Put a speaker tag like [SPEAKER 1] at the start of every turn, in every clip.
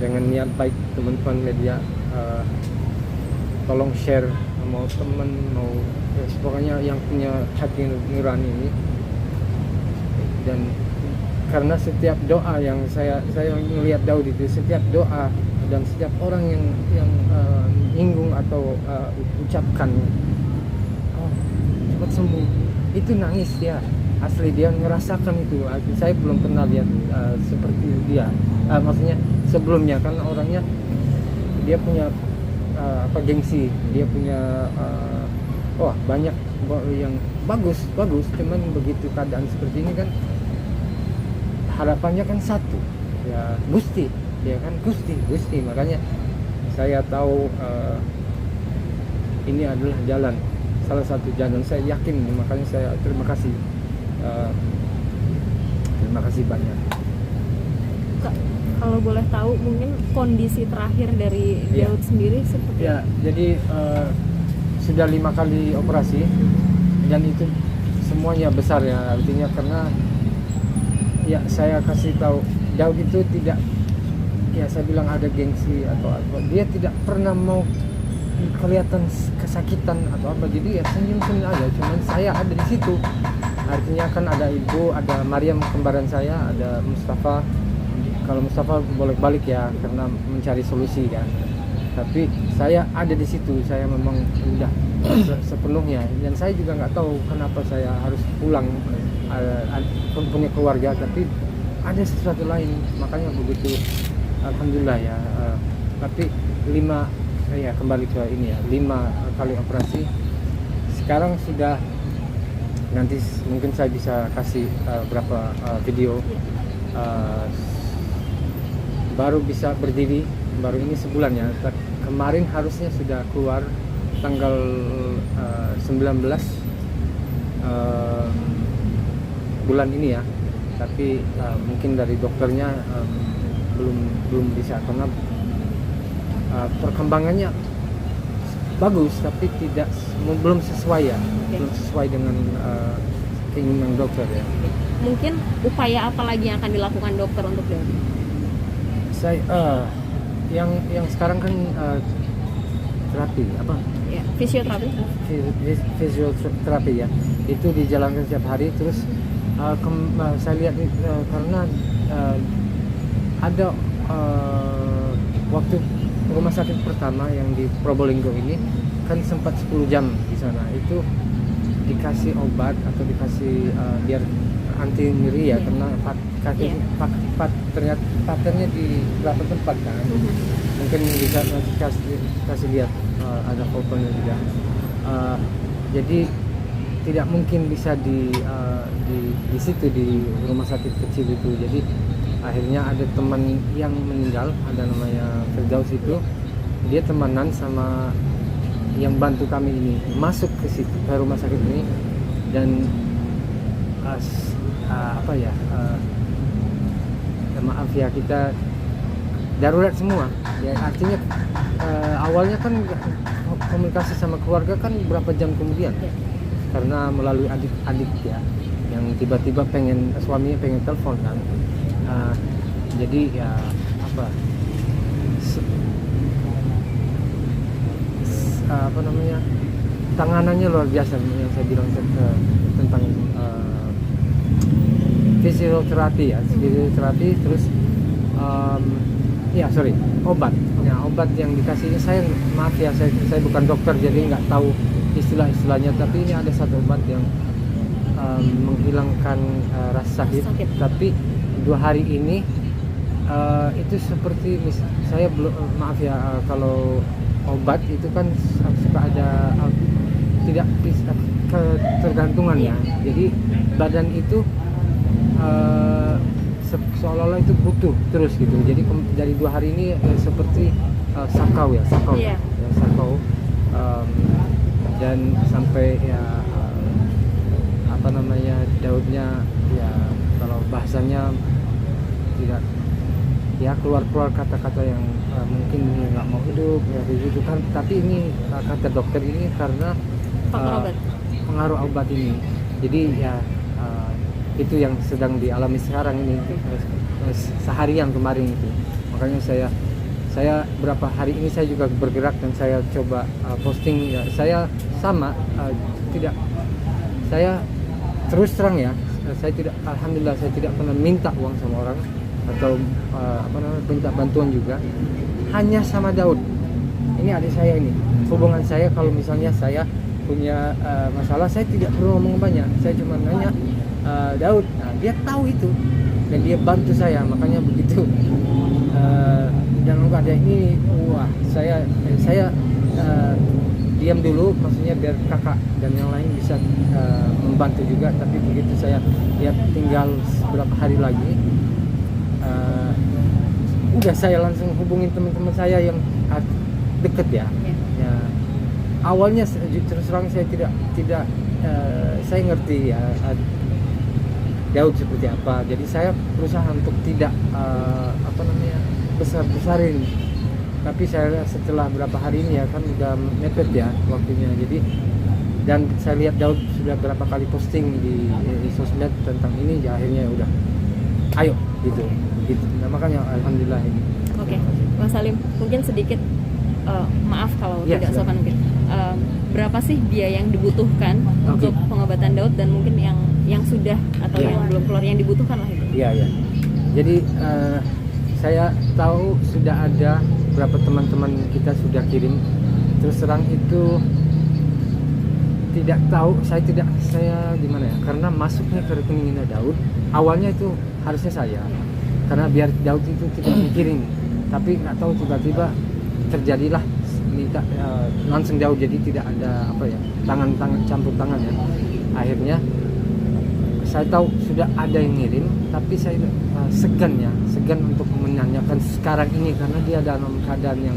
[SPEAKER 1] dengan niat baik teman-teman media, tolong share, mau teman mau pokoknya yang punya hati nurani ini. Dan karena setiap doa yang saya melihat Daud itu, setiap doa dan setiap orang yang nyinggung atau ucapkan cepat sembuh, itu nangis dia, asli dia ngerasakan itu. Saya belum pernah lihat seperti dia, maksudnya sebelumnya kan orangnya dia punya gengsi, dia punya banyak yang bagus, cuman begitu keadaan seperti ini kan harapannya kan satu ya, Gusti, ya kan, Gusti. Makanya saya tahu ini adalah jalan, salah satu jalan, saya yakin. Makanya saya terima kasih banyak.
[SPEAKER 2] Kalau boleh tahu mungkin kondisi terakhir dari Daud sendiri seperti
[SPEAKER 1] ya, jadi sudah 5 kali operasi dan itu semuanya besar ya, artinya karena ya saya kasih tahu Daud itu tidak, ya saya bilang ada gengsi atau apa, dia tidak pernah mau kelihatan kesakitan atau apa, jadi ya senyum-senyum aja. Cuman saya ada di situ, artinya kan ada ibu, ada Mariam kembaran saya, ada Mustafa. Kalau Mustafa bolak-balik ya karena mencari solusi kan, tapi saya ada di situ, saya memang udah sepenuhnya. Dan saya juga nggak tahu kenapa saya harus pulang, punya keluarga, tapi ada sesuatu lain. Makanya begitu, alhamdulillah ya. Tapi kembali ke ini ya, 5 kali operasi. Sekarang sudah, nanti mungkin saya bisa kasih berapa video. Baru bisa berdiri, baru ini sebulan ya. Kemarin harusnya sudah keluar tanggal 19 bulan ini ya, tapi mungkin dari dokternya belum bisa karena perkembangannya bagus, tapi belum sesuai ya, belum sesuai dengan keinginan dokter ya.
[SPEAKER 2] Mungkin upaya apa lagi yang akan dilakukan dokter untuk Daud?
[SPEAKER 1] Saya yang sekarang kan terapi apa?
[SPEAKER 2] Ya, fisioterapi.
[SPEAKER 1] Fisioterapi ya, itu dijalankan setiap hari. Terus saya lihat karena ada waktu rumah sakit pertama yang di Probolinggo ini kan sempat 10 jam di sana, itu dikasih obat atau dikasih biar anti nyeri ya, karena ternyata patennya di beberapa tempat kan. Mungkin bisa nanti kasih lihat, ada fotonya juga. Jadi tidak mungkin bisa di situ di rumah sakit kecil itu. Jadi akhirnya ada teman yang meninggal, ada namanya Firdaus itu, dia temanan sama yang bantu kami ini masuk ke situ, ke rumah sakit ini. Dan maaf ya, kita darurat semua ya, artinya awalnya kan komunikasi sama keluarga kan berapa jam kemudian, karena melalui adik-adik ya, yang tiba-tiba suaminya pengen telepon kan. Jadi ya tanganannya luar biasa yang saya bilang tentang fisioterapi ya, terus obat yang dikasihnya, saya maaf ya, saya bukan dokter jadi nggak tahu istilah-istilahnya, tapi ini ada satu obat yang menghilangkan rasa sakit. Tapi 2 hari ini itu seperti saya belum, maaf ya, kalau obat itu kan suka ada tidak ketergantungan ya, jadi badan itu seolah-olah itu butuh terus gitu. Jadi dari 2 hari ini seperti sakau. Dan sampai ya Daudnya ya, kalau bahasanya tidak ya, keluar kata-kata yang mungkin nggak mau hidup ya begitu kan. Tapi ini kata dokter ini karena pengaruh obat ini. Jadi ya itu yang sedang dialami sekarang ini, seharian kemarin itu. Makanya saya saya berapa hari ini saya juga bergerak dan saya coba posting ya, saya sama tidak, saya terus terang ya, saya tidak, alhamdulillah saya tidak pernah minta uang sama orang atau minta bantuan juga, hanya sama Daud. Ini adik saya ini, hubungan saya kalau misalnya saya punya masalah, saya tidak perlu ngomong banyak, saya cuma nanya Daud, nah, dia tahu itu dan dia bantu saya, makanya begitu. Dan untuk ada ini, wah saya diam dulu, maksudnya biar kakak dan yang lain bisa membantu juga. Tapi begitu saya lihat tinggal beberapa hari lagi, udah saya langsung hubungin teman-teman saya yang deket ya. Ya awalnya terus terang saya tidak saya ngerti ya Daud seperti apa, jadi saya berusaha untuk tidak besar-besarin. Tapi saya setelah berapa hari ini ya kan udah mepet ya waktunya, jadi dan saya lihat Daud sudah berapa kali posting di sosmed tentang ini, ya akhirnya udah ayo gitu. Nah, makanya alhamdulillah ini.
[SPEAKER 2] Oke, Mas Salim, mungkin sedikit maaf kalau
[SPEAKER 1] Ya,
[SPEAKER 2] tidak sopan mungkin. Berapa sih biaya yang dibutuhkan
[SPEAKER 1] Oke.
[SPEAKER 2] untuk pengobatan Daud, dan mungkin yang sudah atau
[SPEAKER 1] Ya.
[SPEAKER 2] yang belum keluar yang dibutuhkan lah itu?
[SPEAKER 1] Iya. Jadi saya tahu sudah ada beberapa teman-teman kita sudah kirim. Terus terang itu tidak tahu, saya gimana ya, karena masuknya ke rekeningnya Daud awalnya itu harusnya saya, karena biar Daud itu tidak mikirin. Tapi nggak tahu tiba-tiba terjadilah minta langsung Daud, jadi tidak ada tangan campur tangan ya. Akhirnya saya tahu sudah ada yang ngirim, tapi saya segan untuk menanyakan sekarang ini karena dia dalam keadaan yang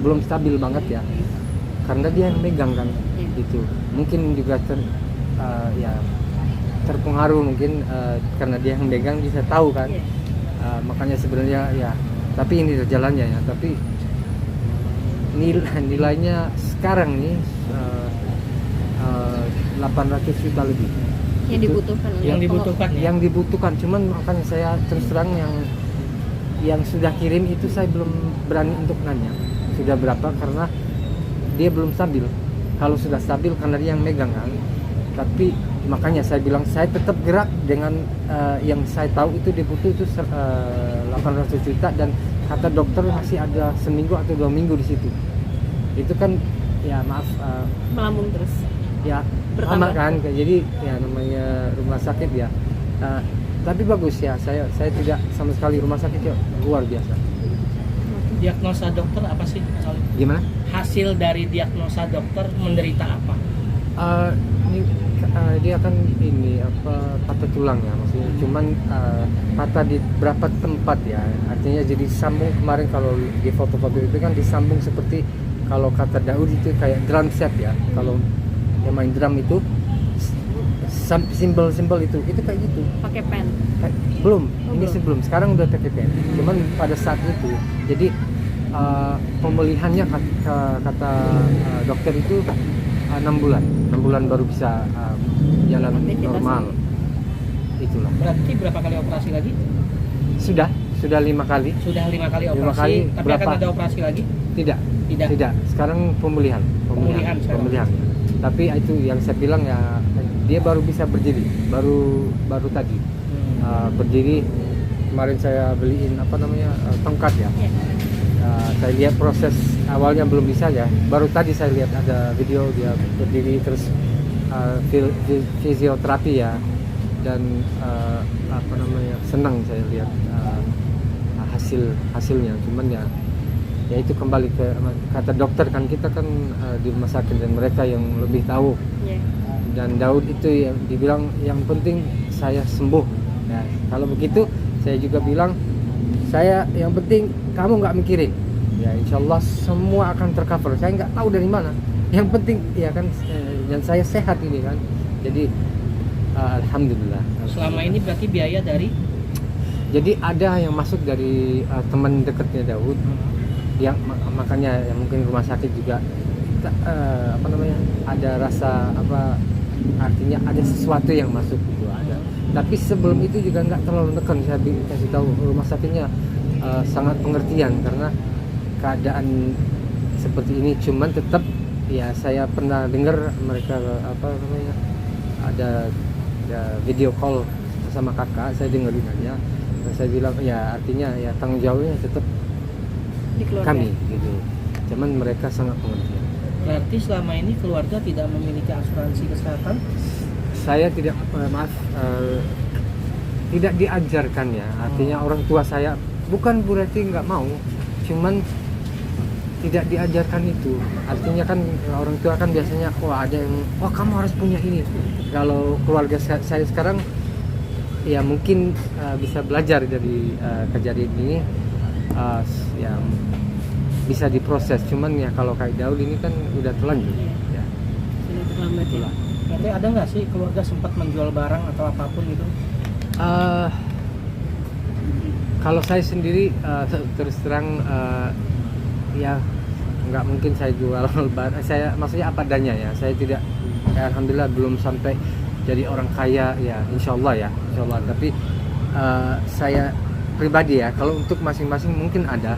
[SPEAKER 1] belum stabil banget ya, karena dia yang megang kan gitu. Mungkin juga terpengaruh mungkin karena dia yang megang, bisa tahu kan. Makanya sebenarnya ya, tapi ini jalannya ya, tapi nilainya sekarang nih 800 juta lebih
[SPEAKER 2] Yang dibutuhkan untuk
[SPEAKER 1] yang dibutuhkan. Cuman makanya saya terus terang yang sudah kirim itu saya belum berani untuk nanya sudah berapa, karena dia belum stabil. Kalau sudah stabil karena dia yang megang kan. Tapi makanya saya bilang saya tetap gerak dengan yang saya tahu itu dibutuh itu 800 juta, dan kata dokter masih ada seminggu atau 2 minggu di situ. Itu kan ya maaf
[SPEAKER 2] melambung terus.
[SPEAKER 1] Ya lama kan, jadi ya namanya rumah sakit ya. Tapi bagus ya, saya tidak sama sekali, rumah sakit ya luar biasa.
[SPEAKER 3] Diagnosa dokter apa sih, Mas Salim?
[SPEAKER 1] Gimana?
[SPEAKER 3] Hasil dari diagnosa dokter menderita apa?
[SPEAKER 1] Dia kan patah tulang ya, maksudnya cuman patah di berapa tempat ya, artinya jadi sambung. Kemarin kalau di foto-foto itu kan disambung seperti kalau kata Daud itu kayak drum set ya, kalau yang main drum itu simbol-simbol itu kayak gitu.
[SPEAKER 2] Pakai pen?
[SPEAKER 1] Belum, ini
[SPEAKER 2] belum.
[SPEAKER 1] sebelum, sekarang udah pakai pen. Cuman pada saat itu, jadi pemulihannya kata dokter itu 6 bulan baru bisa jalan
[SPEAKER 2] Aktivitas
[SPEAKER 1] normal. Itulah.
[SPEAKER 3] Berarti berapa kali operasi lagi?
[SPEAKER 1] Sudah 5 kali.
[SPEAKER 3] Sudah 5 kali operasi,
[SPEAKER 1] 5 kali,
[SPEAKER 3] tapi
[SPEAKER 1] berapa?
[SPEAKER 3] akan ada operasi lagi?
[SPEAKER 1] Tidak.
[SPEAKER 3] Tidak.
[SPEAKER 1] Sekarang pemulihan.
[SPEAKER 3] Pemulihan.
[SPEAKER 1] Tapi itu yang saya bilang ya, dia baru bisa berdiri, baru tadi berdiri. Kemarin saya beliin tongkat ya. Saya lihat proses awalnya belum bisa ya. Baru tadi saya lihat ada video dia berdiri, terus fisioterapi ya, dan senang saya lihat hasilnya. Cuman ya itu kembali ke kata dokter kan, kita kan di rumah sakit dan mereka yang lebih tahu. Dan Daud itu yang dibilang yang penting saya sembuh. Nah, kalau begitu saya juga bilang yang penting kamu nggak mikirin ya, insyaallah semua akan tercover. Saya nggak tahu dari mana, yang penting ya kan, dan saya sehat ini kan, jadi alhamdulillah.
[SPEAKER 3] Selama ini berarti biaya dari?
[SPEAKER 1] Jadi ada yang masuk dari teman dekatnya Daud, yang makanya ya mungkin rumah sakit juga ada rasa artinya ada sesuatu yang masuk gitu, ada. Tapi sebelum itu juga nggak terlalu neken, saya kasih tahu rumah sakitnya sangat pengertian, karena keadaan seperti ini, cuman tetap ya saya pernah dengar mereka apa namanya ada video call sama kakak, saya dengerin aja dan saya bilang ya artinya ya tanggung jawabnya tetap
[SPEAKER 2] Di keluarga.
[SPEAKER 1] kami gitu, cuman mereka sangat pengertian.
[SPEAKER 3] Berarti selama ini keluarga tidak memiliki asuransi kesehatan?
[SPEAKER 1] Saya tidak tidak diajarkan ya, artinya orang tua saya bukan berarti nggak mau, cuman tidak diajarkan itu. Artinya kan orang tua kan biasanya ada yang kamu harus punya ini. Kalau keluarga saya sekarang ya mungkin bisa belajar dari kejadian ini, ya bisa diproses, cuman ya kalau kayak Daud ini kan udah terlanjur ya.
[SPEAKER 2] Sudah terlambat ya.
[SPEAKER 3] Berarti ada nggak sih keluarga sempat menjual barang atau apapun gitu?
[SPEAKER 1] Kalau saya sendiri terus terang ya nggak mungkin saya jual barang, saya maksudnya apa adanya ya. Saya tidak, ya, alhamdulillah belum sampai jadi orang kaya ya, insya Allah. Tapi saya pribadi ya, kalau untuk masing-masing mungkin ada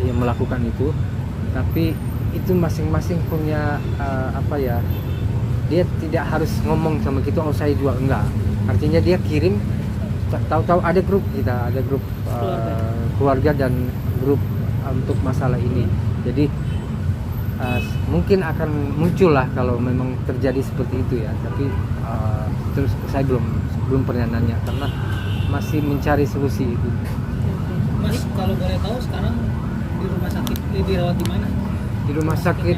[SPEAKER 1] yang melakukan itu, tapi itu masing-masing punya apa ya, dia tidak harus ngomong sama kita saya jual, enggak. Artinya dia kirim, tahu-tahu ada grup kita, ada grup keluarga dan grup untuk masalah ini. Jadi mungkin akan muncul lah kalau memang terjadi seperti itu ya. Tapi terus saya belum pernah nanya karena masih mencari solusi itu.
[SPEAKER 3] Mas, kalau boleh tahu sekarang di rumah sakit dirawat di mana?
[SPEAKER 1] Di rumah sakit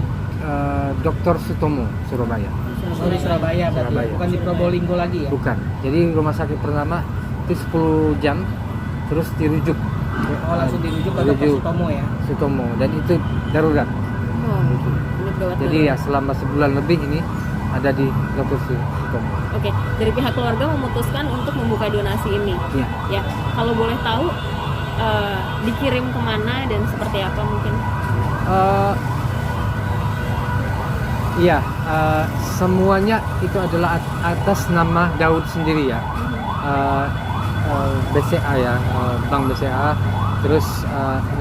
[SPEAKER 1] Dr. Sutomo, Surabaya.
[SPEAKER 3] Oh, di Surabaya berarti,
[SPEAKER 1] Surabaya.
[SPEAKER 3] bukan di Probolinggo lagi ya?
[SPEAKER 1] Bukan. Jadi rumah sakit pertama itu 10 jam, terus dirujuk.
[SPEAKER 3] Oh, langsung dirujuk ke Dr. Sutomo ya?
[SPEAKER 1] Sutomo, dan itu darurat.
[SPEAKER 2] Oh, ini gawat.
[SPEAKER 1] Jadi ya selama sebulan lebih ini ada di Dr. Sutomo.
[SPEAKER 2] Oke, dari pihak keluarga memutuskan untuk membuka donasi ini.
[SPEAKER 1] Iya.
[SPEAKER 2] Ya, kalau boleh tahu dikirim kemana dan seperti apa mungkin?
[SPEAKER 1] Iya, semuanya itu adalah atas nama Daud sendiri ya. BCA ya, Bank BCA. Terus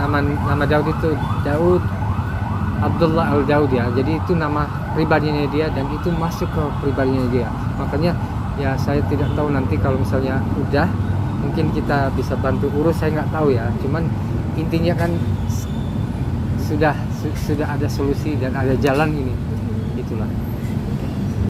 [SPEAKER 1] nama Daud itu Daud Abdullah Al Daud ya. Jadi itu nama pribadinya dia dan itu masuk ke pribadinya dia. Makanya ya saya tidak tahu nanti kalau misalnya udah, mungkin kita bisa bantu urus, saya nggak tahu ya. Cuman intinya kan sudah ada solusi dan ada jalan ini.